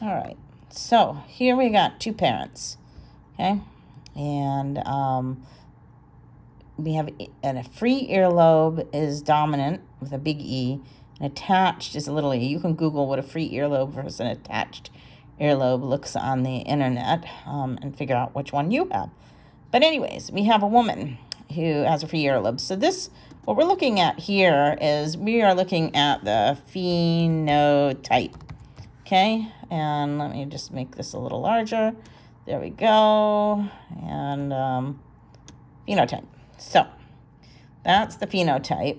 All right, so here we got two parents, okay? And we have a free earlobe is dominant with a big E, and attached is a little e. You can Google what a free earlobe versus an attached earlobe looks on the internet and figure out which one you have. But anyways, we have a woman who has a free earlobe. So what we're looking at here is we are looking at the phenotype. Okay, and let me just make this a little larger. There we go. And phenotype. So that's the phenotype.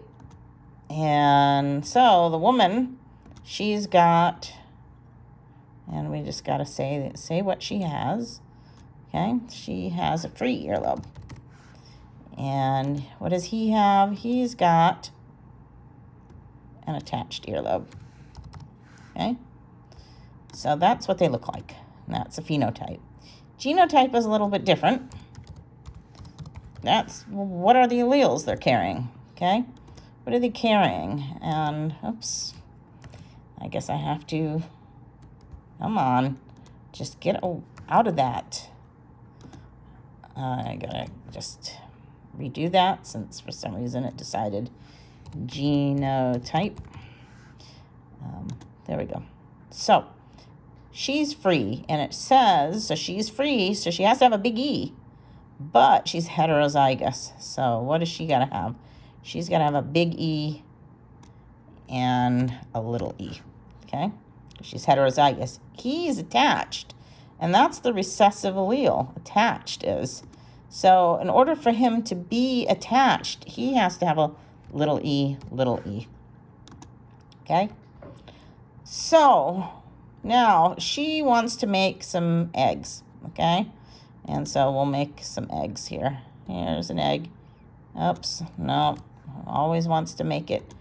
And so the woman, she's got, and we just got to say what she has. Okay, she has a free earlobe. And what does he have? He's got an attached earlobe. Okay, so that's what they look like. And that's a phenotype. Genotype is a little bit different. That's what are the alleles they're carrying, okay? What are they carrying? And, oops, I guess I have to, come on, just get out of that. I gotta just redo that since for some reason it decided genotype. There we go. So she's free, and it says, so she's free, so she has to have a big E, but she's heterozygous. So what does she got to have? She's got to have a big E and a little e, okay? She's heterozygous. He's attached, and that's the recessive allele, attached is. So in order for him to be attached, he has to have a little e, okay? So now she wants to make some eggs, okay? And so we'll make some eggs here. Here's an egg. Oops, no, always wants to make it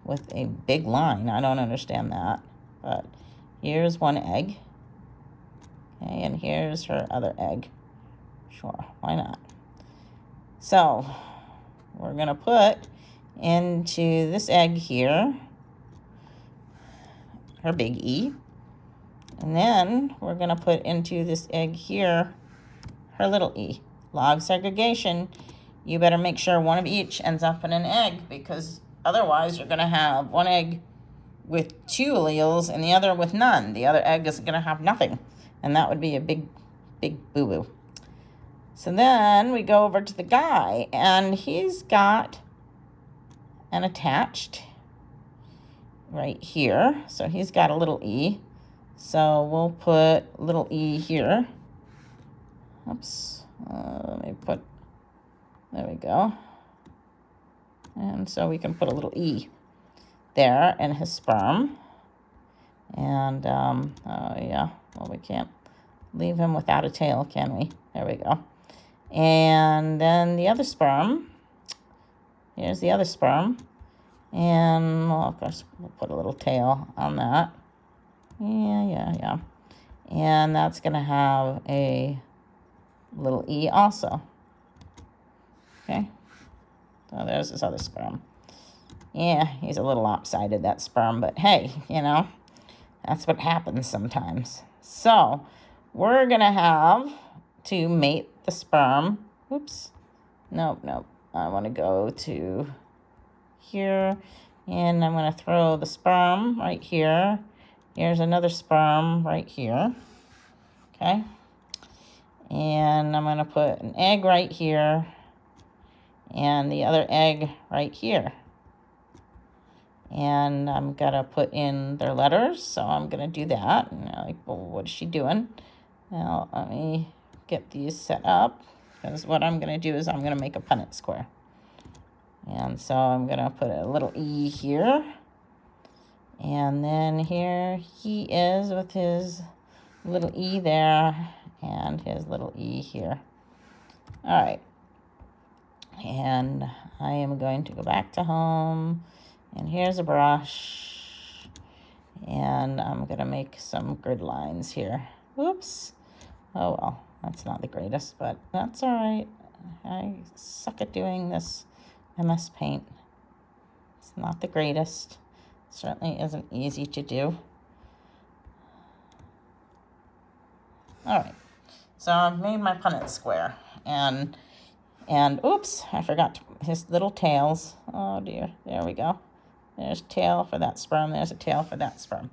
with a big line. I don't understand that, but here's one egg. Okay, and here's her other egg. Sure, why not? So we're gonna put into this egg here her big E, and then we're gonna put into this egg here her little e. Log segregation, you better make sure one of each ends up in an egg, because otherwise you're gonna have one egg with two alleles and the other with none. The other egg is gonna have nothing, and that would be a big boo-boo. So then we go over to the guy, and he's got an attached right here. So he's got a little e. So we'll put little e here. Oops. Let me put, there we go. And so we can put a little e there in his sperm. And, oh yeah, well, we can't leave him without a tail, can we? There we go. And then the other sperm, here's the other sperm. And, well, of course, we'll put a little tail on that. Yeah. And that's going to have a little e also. Okay. So there's this other sperm. Yeah, he's a little lopsided, that sperm, but hey, you know, that's what happens sometimes. So we're going to have to mate the sperm. Oops. Nope. I want to go to here, and I'm going to throw the sperm right here. Here's another sperm right here. Okay. And I'm going to put an egg right here and the other egg right here. And I'm going to put in their letters, so I'm going to do that. And you're like, well, what is she doing? Now, let me get these set up, because what I'm going to do is I'm going to make a Punnett square. And so I'm going to put a little e here. And then here he is with his little e there and his little e here. All right. And I am going to go back to home. And here's a brush. And I'm going to make some grid lines here. Whoops. Oh, well, that's not the greatest, but that's all right. I suck at doing this MS Paint. It's not the greatest. Certainly isn't easy to do. All right, so I've made my Punnett square, and oops, I forgot his little tails. Oh dear, there we go. There's a tail for that sperm, there's a tail for that sperm.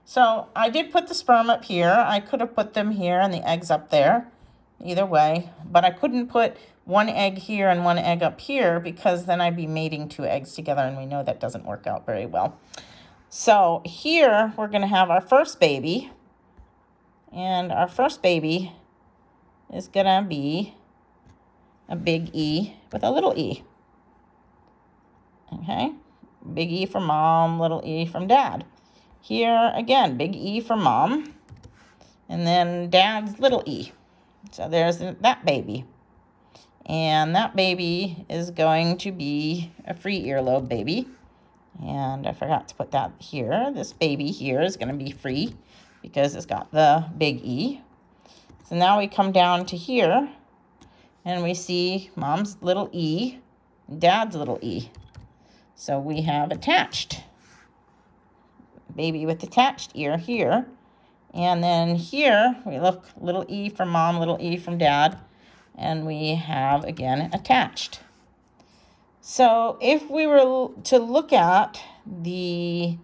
So I did put the sperm up here. I could have put them here and the eggs up there, either way, but I couldn't put one egg here and one egg up here because then I'd be mating two eggs together, and we know that doesn't work out very well. So here we're going to have our first baby, and our first baby is going to be a big E with a little e. Okay, big E for mom, little e from dad. Here again, big E for mom, and then dad's little e. So there's that baby. And that baby is going to be a free earlobe baby. And I forgot to put that here. This baby here is going to be free because it's got the big E. So now we come down to here and we see mom's little e, dad's little e. So we have attached. Baby with attached ear here. And then here we look, little e from mom, little e from dad. And we have, again, attached. So if we were to look at the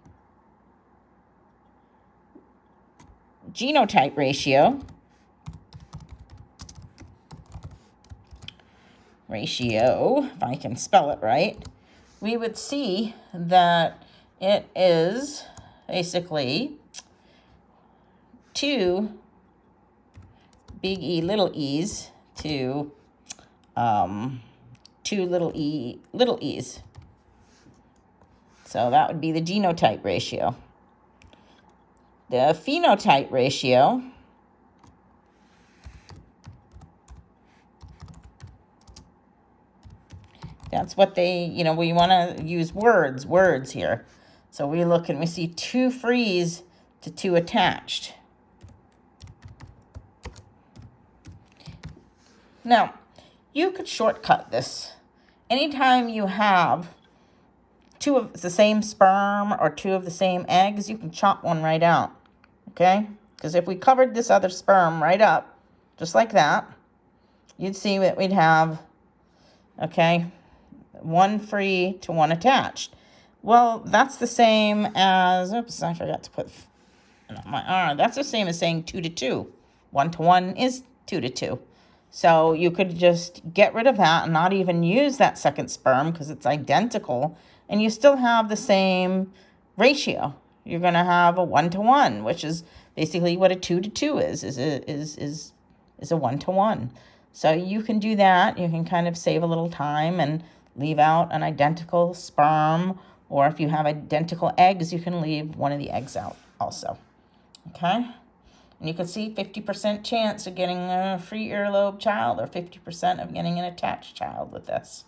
genotype ratio, if I can spell it right, we would see that it is basically 2 big E, little e's to 2 little e's. So that would be the genotype ratio. The phenotype ratio that's what they, we want to use words here. So we look and we see 2 frees to 2 attached. Now, you could shortcut this. Anytime you have 2 of the same sperm or 2 of the same eggs, you can chop one right out, okay? Because if we covered this other sperm right up, just like that, you'd see that we'd have, okay, 1 free to 1 attached. Well, that's the same as, oops, I forgot to put my R. That's the same as saying 2 to 2. 1 to 1 is 2 to 2. So you could just get rid of that and not even use that second sperm because it's identical, and you still have the same ratio. You're going to have a 1 to 1, which is basically what a 2 to 2 is a 1 to 1. So you can do that. You can kind of save a little time and leave out an identical sperm, or if you have identical eggs, you can leave one of the eggs out also. Okay? And you can see 50% chance of getting a free earlobe child or 50% of getting an attached child with this.